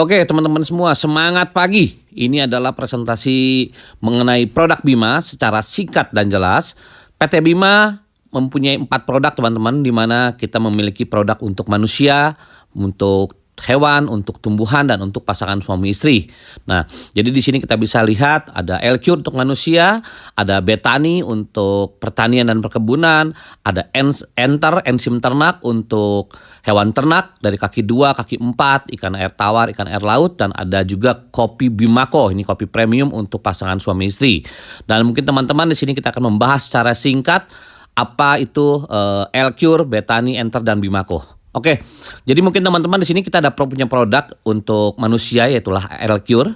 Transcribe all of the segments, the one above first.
Oke teman-teman semua, semangat pagi. Ini adalah presentasi mengenai produk Bima secara singkat dan jelas. PT Bima mempunyai 4 produk teman-teman, di mana kita memiliki produk untuk manusia, untuk hewan, untuk tumbuhan, dan untuk pasangan suami istri. Nah, jadi di sini kita bisa lihat ada L-Cure untuk manusia, ada Betani untuk pertanian dan perkebunan, ada Enter enzim ternak untuk hewan ternak dari kaki 2, kaki 4, ikan air tawar, ikan air laut, dan ada juga kopi Bimako, ini kopi premium untuk pasangan suami istri. Dan mungkin teman-teman di sini kita akan membahas secara singkat apa itu L-Cure, Betani, Enter, dan Bimako. Oke, jadi mungkin teman-teman di sini kita ada punya produk untuk manusia, yaitulah L-Cure,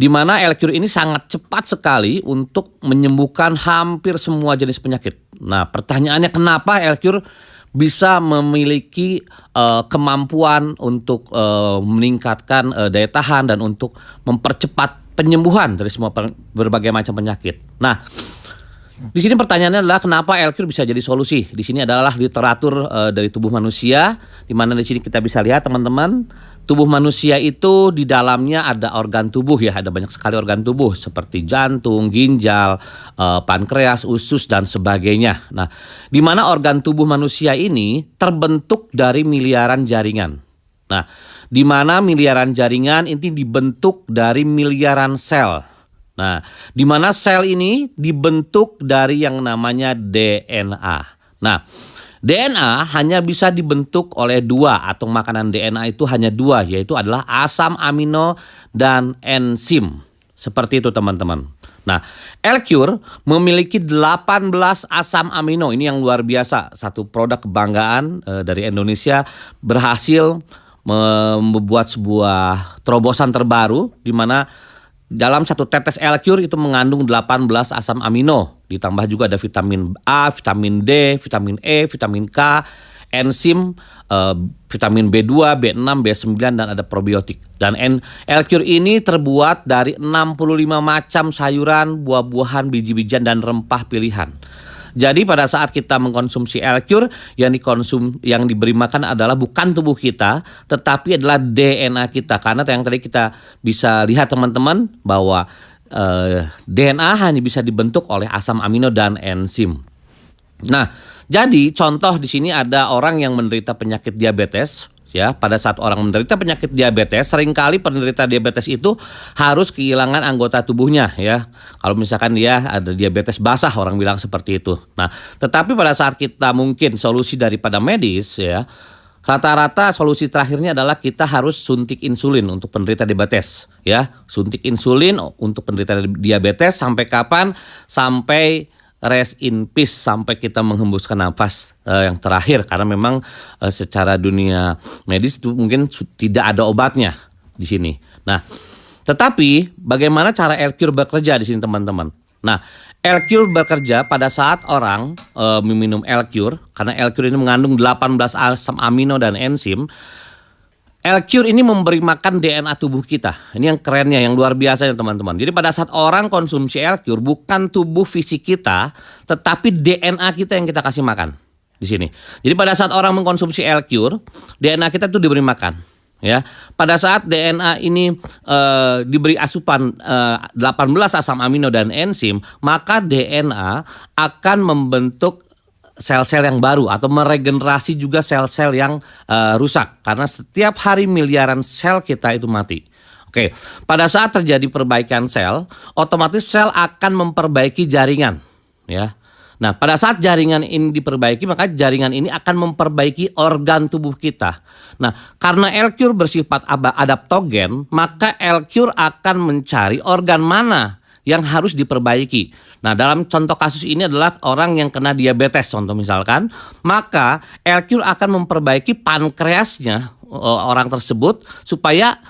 di mana L-Cure ini sangat cepat sekali untuk menyembuhkan hampir semua jenis penyakit. Nah, pertanyaannya kenapa L-Cure bisa memiliki kemampuan untuk meningkatkan daya tahan dan untuk mempercepat penyembuhan dari semua berbagai macam penyakit. Nah, di sini pertanyaannya adalah kenapa L-Cure bisa jadi solusi. Di sini adalah literatur dari tubuh manusia, di mana di sini kita bisa lihat teman-teman, tubuh manusia itu di dalamnya ada organ tubuh ya, ada banyak sekali organ tubuh seperti jantung, ginjal, pankreas, usus, dan sebagainya. Nah, di mana organ tubuh manusia ini terbentuk dari miliaran jaringan. Nah, di mana miliaran jaringan ini dibentuk dari miliaran sel. Nah, di mana sel ini dibentuk dari yang namanya DNA. Nah, DNA hanya bisa dibentuk oleh 2, atau makanan DNA itu hanya 2, yaitu adalah asam amino dan enzim. Seperti itu teman-teman. Nah, L-Cure memiliki 18 asam amino. Ini yang luar biasa. Satu produk kebanggaan dari Indonesia berhasil membuat sebuah terobosan terbaru, di mana dalam satu tetes L-Cure itu mengandung 18 asam amino. Ditambah juga ada vitamin A, vitamin D, vitamin E, vitamin K, enzim, vitamin B2, B6, B9, dan ada probiotik. Dan L-Cure ini terbuat dari 65 macam sayuran, buah-buahan, biji-bijian, dan rempah pilihan. Jadi pada saat kita mengkonsumsi L-Cure, yang diberi makan adalah bukan tubuh kita, tetapi adalah DNA kita. Karena yang tadi kita bisa lihat teman-teman bahwa DNA hanya bisa dibentuk oleh asam amino dan enzim. Nah, jadi contoh di sini ada orang yang menderita penyakit diabetes. Ya, pada saat orang menderita penyakit diabetes, seringkali penderita diabetes itu harus kehilangan anggota tubuhnya ya. Kalau misalkan dia ada diabetes basah, orang bilang seperti itu. Nah, tetapi pada saat kita mungkin solusi daripada medis ya, rata-rata solusi terakhirnya adalah kita harus suntik insulin untuk penderita diabetes ya. Suntik insulin untuk penderita diabetes sampai kapan? Sampai rest in peace, sampai kita menghembuskan nafas yang terakhir, karena memang secara dunia medis itu mungkin tidak ada obatnya di sini. Nah, tetapi bagaimana cara L-Cure bekerja di sini teman-teman? Nah, L-Cure bekerja pada saat orang meminum L-Cure, karena L-Cure ini mengandung 18 asam amino dan enzim. L-Cure ini memberi makan DNA tubuh kita. Ini yang kerennya, yang luar biasa ya teman-teman. Jadi pada saat orang konsumsi L-Cure, bukan tubuh fisik kita, tetapi DNA kita yang kita kasih makan di sini. Jadi pada saat orang mengkonsumsi L-Cure, DNA kita tuh diberi makan. Ya, pada saat DNA ini diberi asupan 18 asam amino dan enzim, maka DNA akan membentuk sel-sel yang baru atau meregenerasi juga sel-sel yang rusak, karena setiap hari miliaran sel kita itu mati. Oke, pada saat terjadi perbaikan sel, otomatis sel akan memperbaiki jaringan ya. Nah, pada saat jaringan ini diperbaiki, maka jaringan ini akan memperbaiki organ tubuh kita. Nah, karena L-Cure bersifat adaptogen, maka L-Cure akan mencari organ mana yang harus diperbaiki. Nah, dalam contoh kasus ini adalah orang yang kena diabetes contoh misalkan, maka L-Cure akan memperbaiki pankreasnya orang tersebut supaya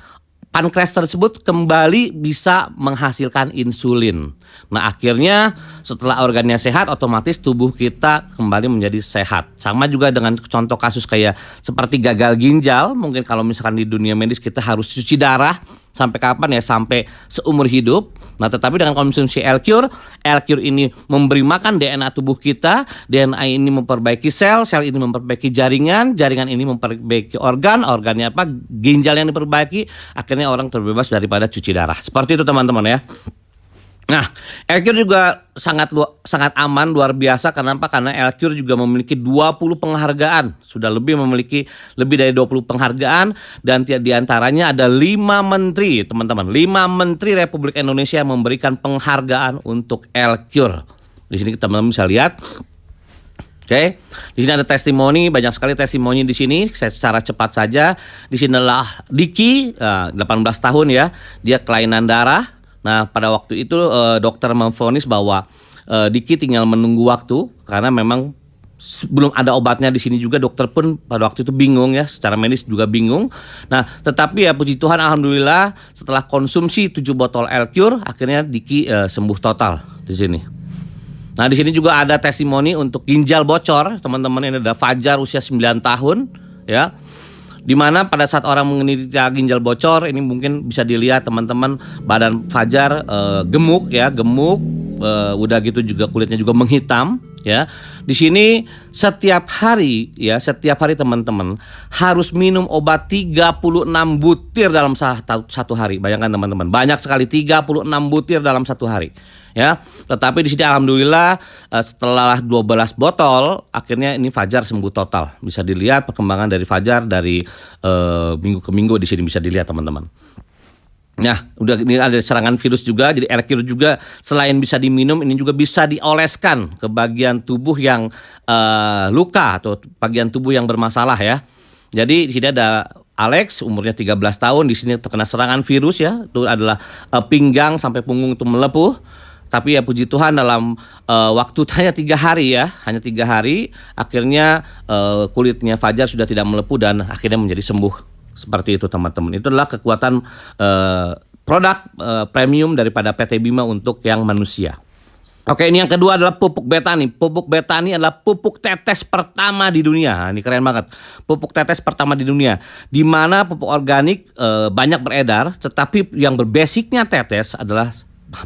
pankreas tersebut kembali bisa menghasilkan insulin. Nah akhirnya setelah organnya sehat, otomatis tubuh kita kembali menjadi sehat. Sama juga dengan contoh kasus kayak seperti gagal ginjal. Mungkin kalau misalkan di dunia medis kita harus cuci darah. Sampai kapan ya? Sampai seumur hidup. Nah tetapi dengan konsumsi L-Cure ini memberi makan DNA tubuh kita. DNA ini memperbaiki sel ini memperbaiki jaringan ini memperbaiki organnya apa? Ginjal yang diperbaiki. Akhirnya orang terbebas daripada cuci darah. Seperti itu teman-teman ya. Nah, L-Cure juga sangat aman, luar biasa. Kenapa? Karena L-Cure juga memiliki 20 penghargaan. Sudah memiliki lebih dari 20 penghargaan. Dan diantaranya ada 5 menteri, teman-teman. 5 menteri Republik Indonesia yang memberikan penghargaan untuk L-Cure. Di sini teman-teman bisa lihat. Oke, di sini ada testimoni, banyak sekali testimoni di sini. Saya secara cepat saja. Di sini adalah Diki, 18 tahun ya. Dia kelainan darah. Nah pada waktu itu dokter memvonis bahwa Diki tinggal menunggu waktu karena memang belum ada obatnya. Di sini juga dokter pun pada waktu itu bingung ya, secara medis juga bingung. Nah tetapi ya puji Tuhan alhamdulillah setelah konsumsi 7 botol L-Cure akhirnya Diki sembuh total di sini. Nah di sini juga ada testimoni untuk ginjal bocor teman-teman. Ini ada Fajar usia 9 tahun ya. Dimana pada saat orang menderita ginjal bocor ini mungkin bisa dilihat teman-teman badan Fajar gemuk, udah gitu juga kulitnya juga menghitam ya. Di sini setiap hari teman-teman harus minum obat 36 butir dalam satu hari. Bayangkan teman-teman, banyak sekali 36 butir dalam satu hari. Ya, tetapi di sini alhamdulillah setelah 12 botol akhirnya ini Fajar sembuh total. Bisa dilihat perkembangan dari Fajar dari minggu ke minggu di sini bisa dilihat teman-teman. Nah, udah ini ada serangan virus juga. Jadi L-Cure juga selain bisa diminum ini juga bisa dioleskan ke bagian tubuh yang luka atau bagian tubuh yang bermasalah ya. Jadi di sini ada Alex umurnya 13 tahun di sini terkena serangan virus ya. Itu adalah pinggang sampai punggung itu melepuh. Tapi ya puji Tuhan dalam waktu hanya 3 hari ya, hanya 3 hari akhirnya kulitnya Fajar sudah tidak melepuh dan akhirnya menjadi sembuh. Seperti itu teman-teman. Itu adalah kekuatan produk premium daripada PT Bima untuk yang manusia. Oke, ini yang kedua adalah pupuk Betani. Pupuk Betani adalah pupuk tetes pertama di dunia. Ini keren banget. Pupuk tetes pertama di dunia. Di mana pupuk organik banyak beredar, tetapi yang berbasicnya tetes adalah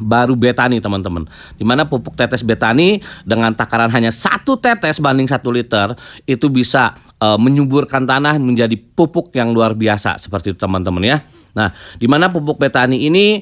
baru Betani teman-teman. Dimana pupuk tetes Betani dengan takaran hanya 1 tetes banding 1 liter itu bisa menyuburkan tanah menjadi pupuk yang luar biasa seperti itu teman-teman ya. Nah, dimana pupuk Betani ini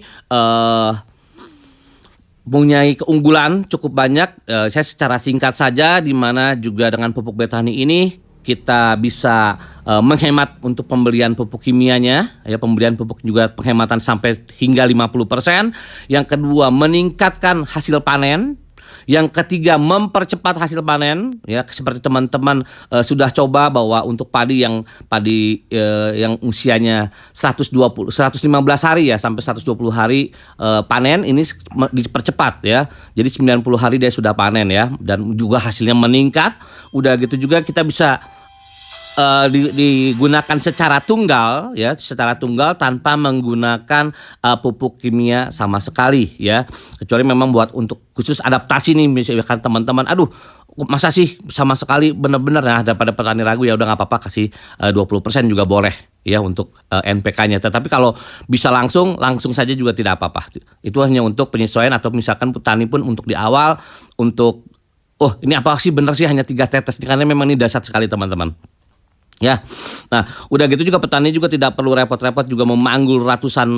mempunyai keunggulan cukup banyak. Saya secara singkat saja, dimana juga dengan pupuk Betani ini kita bisa menghemat untuk pembelian pupuk kimianya ya, pembelian pupuk juga penghematan sampai hingga 50%. Yang kedua meningkatkan hasil panen. Yang ketiga mempercepat hasil panen ya, seperti teman-teman sudah coba bahwa untuk padi yang usianya 115 hari ya sampai 120 hari panen ini dipercepat ya. Jadi 90 hari dia sudah panen ya, dan juga hasilnya meningkat. Udah gitu juga kita bisa digunakan secara tunggal ya, secara tunggal tanpa menggunakan pupuk kimia sama sekali ya, kecuali memang buat untuk khusus adaptasi nih misalkan teman-teman, aduh masa sih sama sekali benar-benar ya, daripada petani ragu ya udah nggak apa-apa kasih 20% juga boleh ya untuk NPK-nya. Tetapi kalau bisa langsung saja juga tidak apa-apa. Itu hanya untuk penyesuaian atau misalkan petani pun untuk di awal untuk ini apa sih benar sih hanya 3 tetes, karena memang ini dasar sekali teman-teman. Ya, nah udah gitu juga petani juga tidak perlu repot-repot juga memanggul ratusan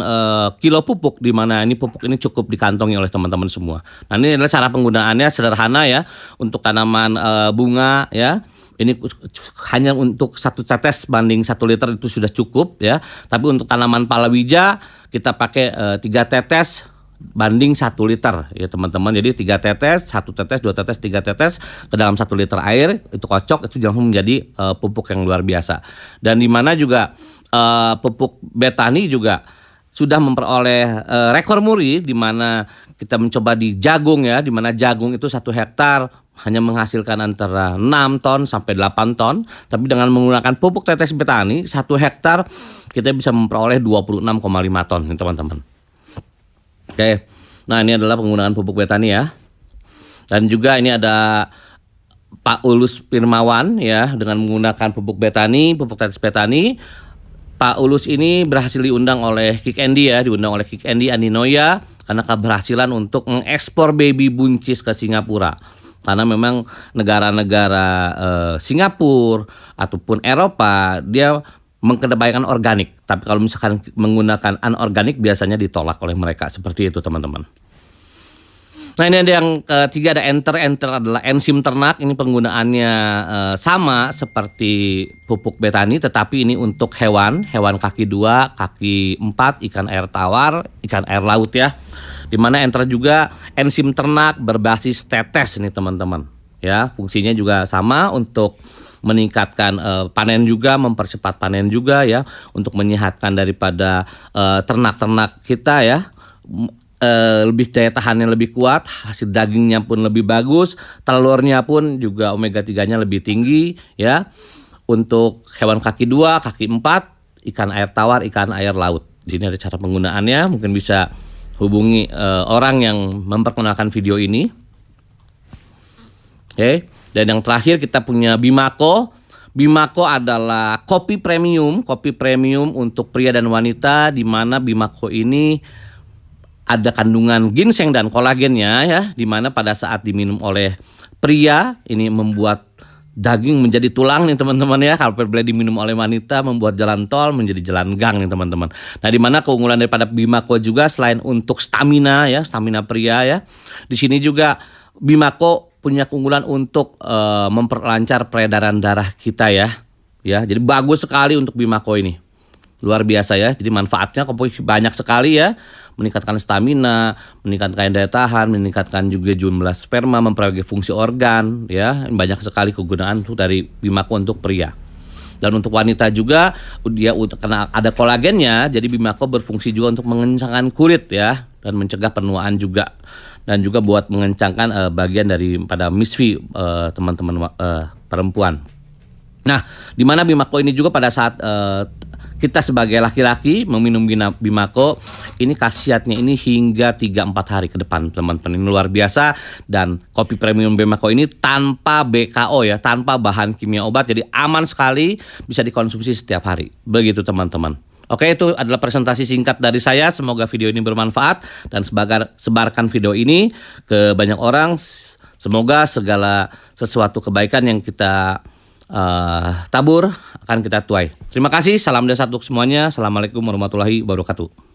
kilo pupuk, di mana ini pupuk ini cukup dikantongi oleh teman-teman semua. Nah ini adalah cara penggunaannya sederhana ya, untuk tanaman bunga ya. Ini hanya untuk 1 tetes banding 1 liter itu sudah cukup ya. Tapi untuk tanaman palawija kita pakai 3 tetes banding 1 liter ya teman-teman. Jadi 3 tetes, 1 tetes, 2 tetes, 3 tetes ke dalam 1 liter air, itu kocok, itu langsung menjadi pupuk yang luar biasa. Dan di mana juga pupuk Betani juga sudah memperoleh rekor muri, di mana kita mencoba di jagung ya, di mana jagung itu 1 hektar hanya menghasilkan antara 6 ton sampai 8 ton. Tapi dengan menggunakan pupuk tetes Betani 1 hektar kita bisa memperoleh 26,5 ton nih teman-teman. Oke. Nah, ini adalah penggunaan pupuk betani ya. Dan juga ini ada Pak Ulus Firmawan ya, dengan menggunakan pupuk betani, pupuk tetes betani. Pak Ulus ini berhasil diundang oleh Kick Andy ya, diundang oleh Kick Andy Andinoya karena keberhasilan untuk mengekspor baby buncis ke Singapura. Karena memang negara-negara Singapura ataupun Eropa dia mengedepankan organik. Tapi kalau misalkan menggunakan anorganik biasanya ditolak oleh mereka, seperti itu teman-teman. Nah, ini ada yang ketiga, ada enter adalah enzim ternak. Ini penggunaannya sama seperti pupuk betani, tetapi ini untuk hewan kaki 2, kaki 4, ikan air tawar, ikan air laut ya. Dimana enter juga enzim ternak berbasis tetes ini teman-teman. Ya, fungsinya juga sama untuk meningkatkan panen juga, mempercepat panen juga ya, untuk menyehatkan daripada ternak-ternak kita ya. Lebih daya tahannya lebih kuat, hasil dagingnya pun lebih bagus, telurnya pun juga omega 3-nya lebih tinggi ya. Untuk hewan kaki 2, kaki 4, ikan air tawar, ikan air laut. Di sini ada cara penggunaannya, mungkin bisa hubungi orang yang memperkenalkan video ini. Oke. Dan yang terakhir kita punya Bimako. Bimako adalah kopi premium untuk pria dan wanita, di mana Bimako ini ada kandungan ginseng dan kolagennya ya, di mana pada saat diminum oleh pria ini membuat daging menjadi tulang nih teman-teman ya. Kalau bila diminum oleh wanita membuat jalan tol menjadi jalan gang nih teman-teman. Nah, di mana keunggulan daripada Bimako juga selain untuk stamina ya, stamina pria ya. Di sini juga Bimako punya keunggulan untuk memperlancar peredaran darah kita ya. Ya, jadi bagus sekali untuk Bimako ini. Luar biasa ya. Jadi manfaatnya banyak sekali ya. Meningkatkan stamina, meningkatkan daya tahan, meningkatkan juga jumlah sperma, memperbaiki fungsi organ ya. Banyak sekali kegunaan dari Bimako untuk pria. Dan untuk wanita juga dia karena ada kolagennya, jadi Bimako berfungsi juga untuk mengencangkan kulit ya, dan mencegah penuaan juga. Dan juga buat mengencangkan bagian daripada misfi teman-teman perempuan. Nah, di mana Bimako ini juga pada saat kita sebagai laki-laki meminum Bimako ini khasiatnya ini hingga 3-4 hari ke depan teman-teman. Ini luar biasa. Dan kopi premium Bimako ini tanpa BKO ya, tanpa bahan kimia obat, jadi aman sekali, bisa dikonsumsi setiap hari. Begitu teman-teman. Oke, itu adalah presentasi singkat dari saya. Semoga video ini bermanfaat dan sebarkan video ini ke banyak orang. Semoga segala sesuatu kebaikan yang kita tabur akan kita tuai. Terima kasih, salam desa untuk semuanya. Assalamualaikum warahmatullahi wabarakatuh.